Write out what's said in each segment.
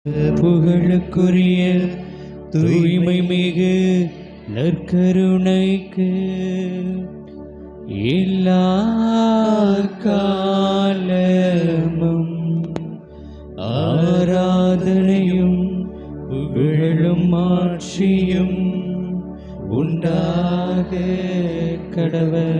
புகழுக்குரிய தூய்மை மிகு நற்கருணைக்கு எல்லா காலமும் ஆராதனையும் புகழும் ஆட்சியும் உண்டாக கடவது.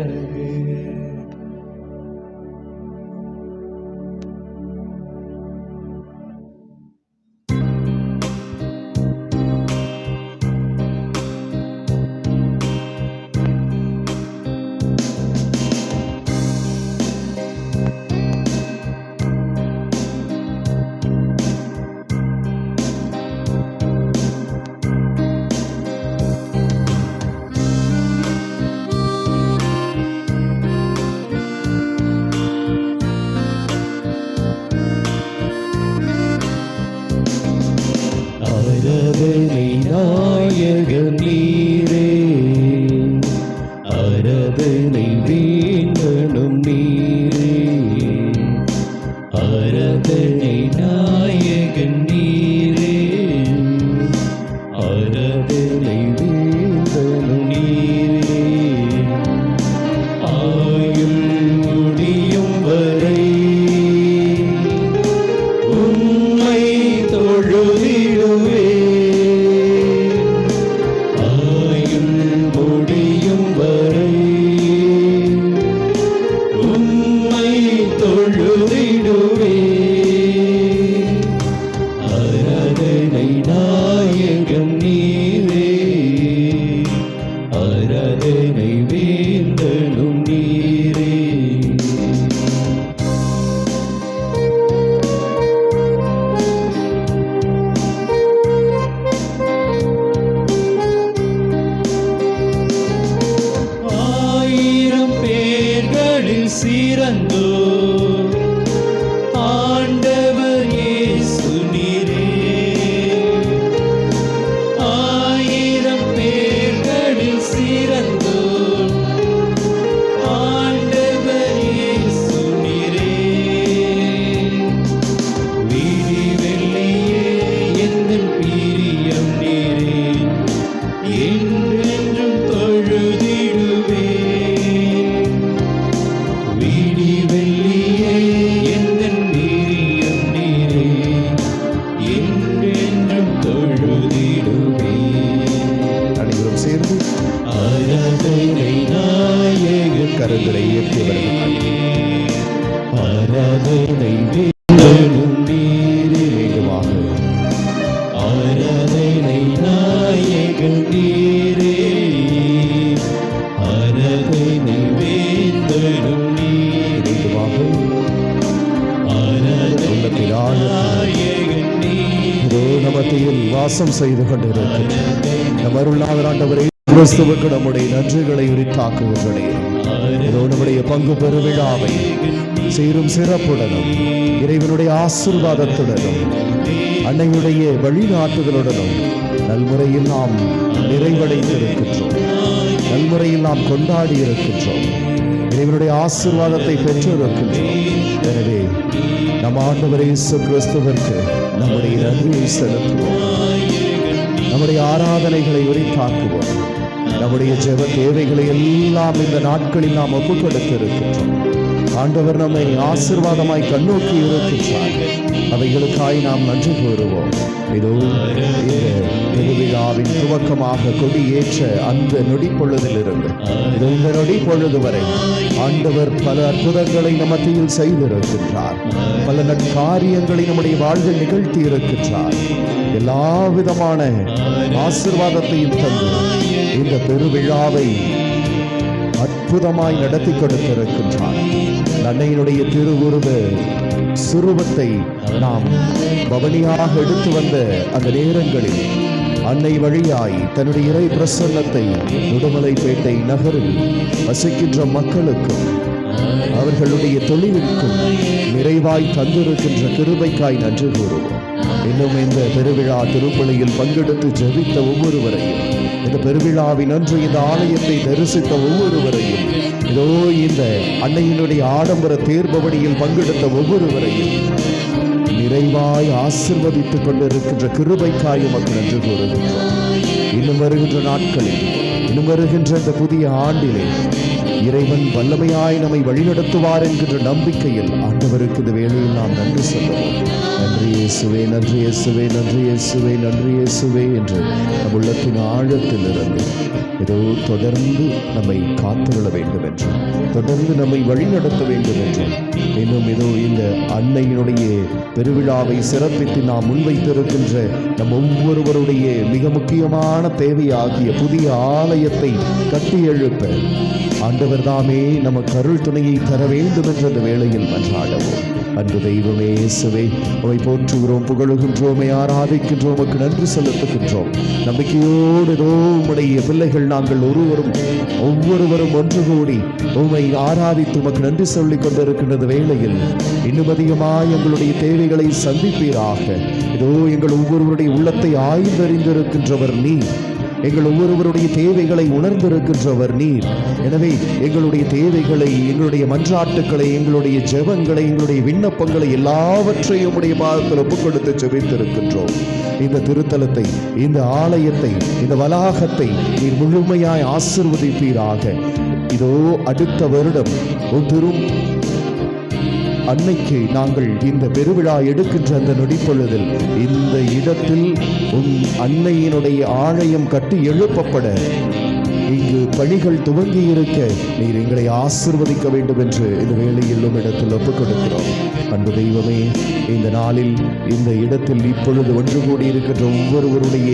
நாயகன் நீரே, ஆராதனை வேண்டனும் நீரே, ஆராதனை நாயகன் நீரே, ஆராதனை வேண்டனும் நீரே. ஆயுள் முடியும் வரை உம்மை தொழுதிடுவே, சிறந்தோ ஆண்டவர் இயேசு நீரே, ஆயிரம் பேர்களில் சிறந்தோ ஆண்டவர் இயேசு நீரே. வீடி வெள்ளியே எந்தன் பிரியம் நீரே, என்றென்றும் தொழுதிடுவே. கரங்களை உயர்த்தியவர்கள் ஆராதனை வேண்டனும் நீரே, வேண்டுமாக ஆராதனை நாயகன் நீரே, ஆராதனை வேண்டனும் நீரே, வேண்டுமாக ஆராதனை நாயகன் நீரே. நமத்தில் வாசம் செய்து கொண்டிருக்கின்ற நம் அருளாளர் ஆண்டவரே கிறிஸ்துவுக்கு நம்முடைய நன்றிகளை உரித்தாக்குவர்களே, நம்முடைய பங்கு பெருவிழாவை சீரும் சிறப்புடனும் இறைவனுடைய ஆசீர்வாதத்துடனும் அன்னையுடைய வழிநாட்டுதலுடனும் நல்முறையில் நாம் நிறைவடைந்திருக்கின்றோம், நல்முறையில் நாம் கொண்டாடி இருக்கின்றோம், இறைவனுடைய ஆசீர்வாதத்தை பெற்றிருக்கின்றோம். எனவே நம் ஆண்டவர் இயேசு கிறிஸ்துவிற்கு நம்முடைய நன்றியை செலுத்துவோம், நம்முடைய ஆராதனைகளை உரித்தாக்குவோம், நம்முடைய ஜெப தேவைகளை எல்லாம் இந்த நாட்களில் நாம் ஒப்புக் கொடுத்திருக்கின்றோம். ஆண்டவர் நம்மை ஆசீர்வாதமாய் கண்ணோக்கி இருக்கின்றார், அவைகளுக்காய் நாம் நன்றி கூறுவோம். இதோ இந்த திருவிழாவின் துவக்கமாக கொடியேற்ற அந்த நொடி பொழுதிலிருந்து இதோ இந்த நொடி பொழுது வரை ஆண்டவர் பல அற்புதங்களை நம் மத்தியில் செய்திருக்கின்றார், பல நற்காரியங்களை நம்முடைய வாழ்வில் நிகழ்த்தி இருக்கின்றார். எல்லா விதமான ஆசீர்வாதத்தையும் தந்து இந்த பெருவிழாவை அற்புதமாய் நடத்தி கொடுத்திருக்கின்றார். அன்னையினுடைய திருவுருவ சுரூபத்தை நாம் பவனியாக எடுத்து வந்த அந்த நேரங்களில் அன்னை வழியாய் தன்னுடைய இறை பிரசன்னத்தை உடுமலைப்பேட்டை நகரில் வசிக்கின்ற மக்களுக்கும் அவர்களுடைய தொழிலுக்கும் நிறைவாய் தந்திருக்கின்ற கிருபைக்காய் நன்றி கூறுவோம். இன்னும் இந்த பெருவிழா திருப்பலியில் பங்கெடுத்து ஜெபித்த ஒவ்வொருவரையும், இந்த பெருவிழாவின் அன்று இந்த ஆலயத்தை தரிசித்த ஒவ்வொருவரையும், இதோ இந்த அன்னையினுடைய ஆடம்பர தேர்பவடியில் பங்கெடுத்த ஒவ்வொருவரையும் நிறைவாய் ஆசீர்வதித்துக் கொண்டிருக்கின்ற கிருபைக்காய் உமக்கு நன்றி கூறுகின்றோம். இன்னும் வருகின்ற நாட்களில், இன்னும் வருகின்ற இந்த புதிய ஆண்டிலே இறைவன் வல்லமையாய் நம்மை வழிநடத்துவார் என்கின்ற நம்பிக்கையில் ஆண்டவருக்கு இந்த வேளையில் நாம் நன்றி சொல்லுவோம். நன்றி இயேசுவே, நன்றி இயேசுவே, நன்றி இயேசுவே, நன்றி இயேசுவே என்று நம் உள்ளத்தின் ஆழத்தில் இருந்து ஏதோ தொடர்ந்து நம்மை காத்துள்ள வேண்டும் என்றும், தொடர்ந்து நம்மை வழிநடத்த வேண்டும் என்றும், இன்னும் ஏதோ இந்த அன்னையினுடைய பெருவிழாவை சிறப்பித்து நாம் முன்வைத்திருக்கின்ற நம் ஒவ்வொருவருடைய மிக முக்கியமான தேவையாகிய புதிய ஆலயத்தை கட்டி எழுப்ப ஆண்டவர் தாமே நமக்கு அருள் துணையை தர வேண்டும் என்ற அந்த வேளையில் மன்றாடவும். அன்பு தெய்வமே இயேசுவே, உம்மை போற்றுகிறோம், புகழுகின்றோம், ஆராதிக்கின்றோம், உமக்கு நன்றி செலுத்துகின்றோம். நம்பிக்கையோடு ஏதோ உம்முடைய பிள்ளைகள் நாங்கள் ஒவ்வொருவரும் ஒன்று கூடி உம்மை ஆராதித்து உமக்கு நன்றி சொல்லிக் கொண்டிருக்கின்ற வேளையில் இன்னும் அதிகமாய் எங்களுடைய தேவைகளை சந்திப்பீராக. ஏதோ எங்கள் ஒவ்வொருவருடைய உள்ளத்தை ஆய்ந்தறிந்திருக்கின்றவர் நீர், எங்கள் ஒவ்வொருவருடைய தேவைகளை உணர்ந்திருக்கின்றவர் நீர். எனவே எங்களுடைய தேவைகளை, எங்களுடைய மன்றாட்டுக்களை, எங்களுடைய ஜெபங்களை, எங்களுடைய விண்ணப்பங்களை எல்லாவற்றையும் உடைய பாதத்தில் ஒப்புக் கொடுத்து ஜெபித்திருக்கின்றோம். இந்த திருத்தலத்தை, இந்த ஆலயத்தை, இந்த வளாகத்தை நீர் முழுமையாய் ஆசீர்வதிப்பீராக. இதோ அடுத்த வருடம் திரும் அன்னைக்கு நாங்கள் இந்த பெருவிழா எடுக்கின்ற அந்த நொடிப்பொழுதில் இந்த இடத்தில் உன் அன்னையினுடைய ஆலயம் கட்டி எழுப்பப்பட இங்கு பணிகள் துவங்கி இருக்க நீர் எங்களை ஆசீர்வதிக்க வேண்டும் என்று இந்த வேளையில் இடத்தில் ஒப்புக் கொடுக்கிறோம். அன்பு தெய்வமே, இந்த நாளில் இந்த இடத்தில் இப்பொழுது ஒன்று கூடி இருக்கின்ற ஒவ்வொருவருடைய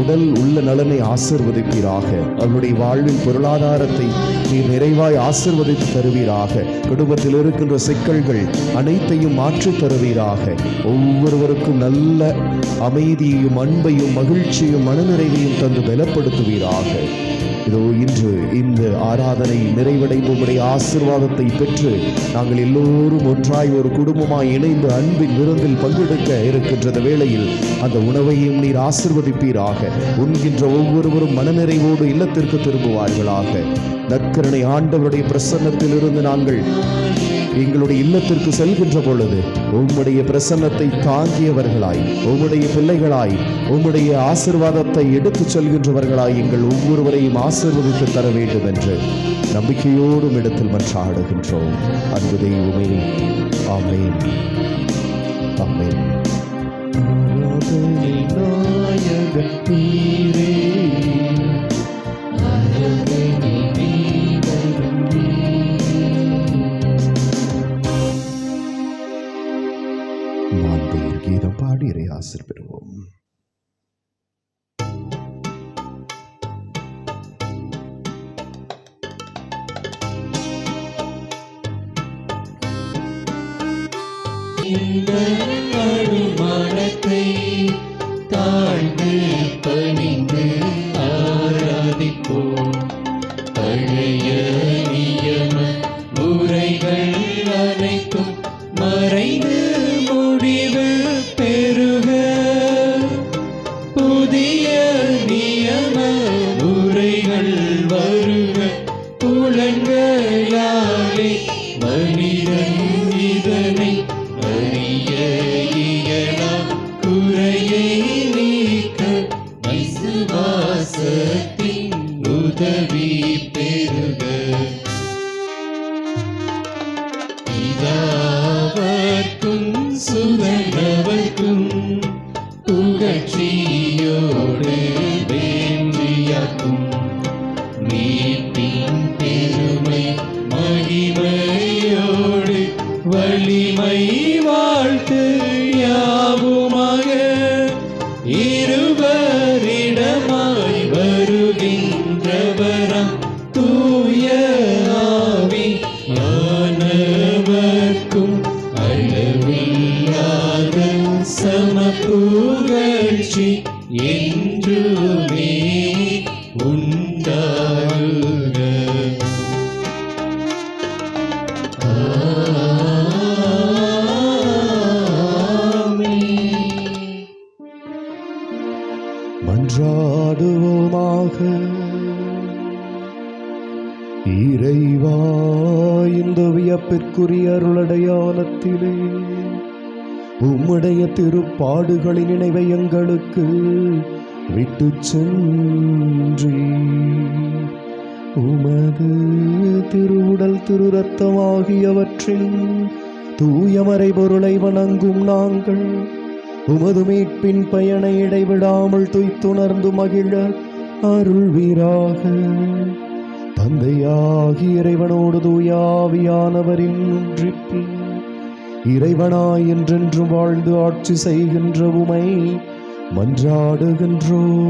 உடல் உள்ள நலனை ஆசீர்வதிப்பீராக. அவருடைய வாழ்வில் பொருளாதாரத்தை நீர் நிறைவாய் ஆசீர்வதித்து தருவீராக. குடும்பத்தில் இருக்கின்ற சிக்கல்கள் அனைத்தையும் மாற்றி தருவீராக. ஒவ்வொருவருக்கும் நல்ல அமைதியையும் அன்பையும் மகிழ்ச்சியும் மனநிறைவையும் தந்து பலப்படுத்துவீராக. இதோ இன்று இந்த ஆராதனை நிறைவடைந்து உம்முடைய ஆசீர்வாதத்தை பெற்று நாங்கள் எல்லோரும் ஒன்றாய் ஒரு குடும்பமாய் இணைந்து அன்பின் விருந்தில் பங்கெடுக்க இருக்கின்ற வேளையில் அந்த உணவையும் நீர் ஆசீர்வதிப்பீராக. உண்கின்ற ஒவ்வொருவரும் மனநிறைவோடு இல்லத்திற்கு திரும்புவார்களாக. நற்கருணை ஆண்டவருடைய பிரசன்னத்தில் இருந்து நாங்கள் எங்களுடைய இல்லத்திற்கு செல்கின்ற பொழுது உம்முடைய பிரசன்னத்தை தாங்கியவர்களாய், உம்முடைய பிள்ளைகளாய், உம்முடைய ஆசீர்வாதத்தை எடுத்துச் செல்கின்றவர்களாய் எங்கள் ஒவ்வொருவரையும் ஆசீர்வதித்து தர வேண்டும் என்று நம்பிக்கையோடும் இடத்தில் மன்றாடுகின்றோம். அன்பு தெய்வமே, ஆமென், ஆமென். கீதம் பாடி இறை ஆசீர் பெறுவோம். மனத்தை தாழ்ந்து பணிந்து ஆராதிப்போம். பழைய நியம முறைகள் அனைத்தும் மறைந்து முடிவு பெறுக. புதிய நியம முறைகள் வருக. புலன்களாலே மனிதன் இதனை அறிய இயலா. குறையை நீக்க விசுவாசத்தின் உதவி பெறுக. பிதாவர்க்கும் சுதனவர்க்கும் புகழ்ச்சியோடு வெற்றியாக்கும். மீட்பின் பெருமை மகிமையோடு வலிமை வாழ்த்து யாவுமாக. இருவரிடமாய் வருகின்றவரம் தூய ஆவி ஆனவர்க்கும் அளவில்லாத சமப்புகழ்ச்சி என்றுமே உண்டாகுக. மன்றாடுவோமாக. இறைவா, இந்த வியப்பிற்குரிய அருளடையாளத்திலே உம்முடைய திருப்பாடுகளின் நினைவை எங்களுக்கு விட்டு சென்றி உமது திருவுடல் திரு ரத்தமாகியவற்றின் தூயமறை பொருளை வணங்கும் நாங்கள் உமது மீட்பின் பயனை இடைவிடாமல் துய்த்துணர்ந்து மகிழ அருள்வீராக. தந்தையாகி இறைவனோடு தூயாவியானவரின் ஒன்றிப்பில் இறைவனாய் என்றென்று வாழ்ந்து ஆட்சி செய்கின்ற உமை மன்றாடுகின்றோம்.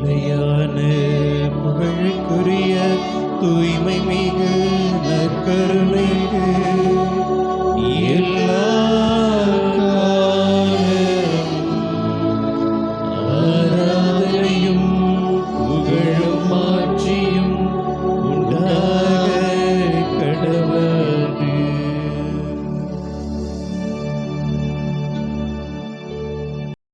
நிலையான புகழுக்குரிய தூய்மை மிகு நற்கருணைக்கு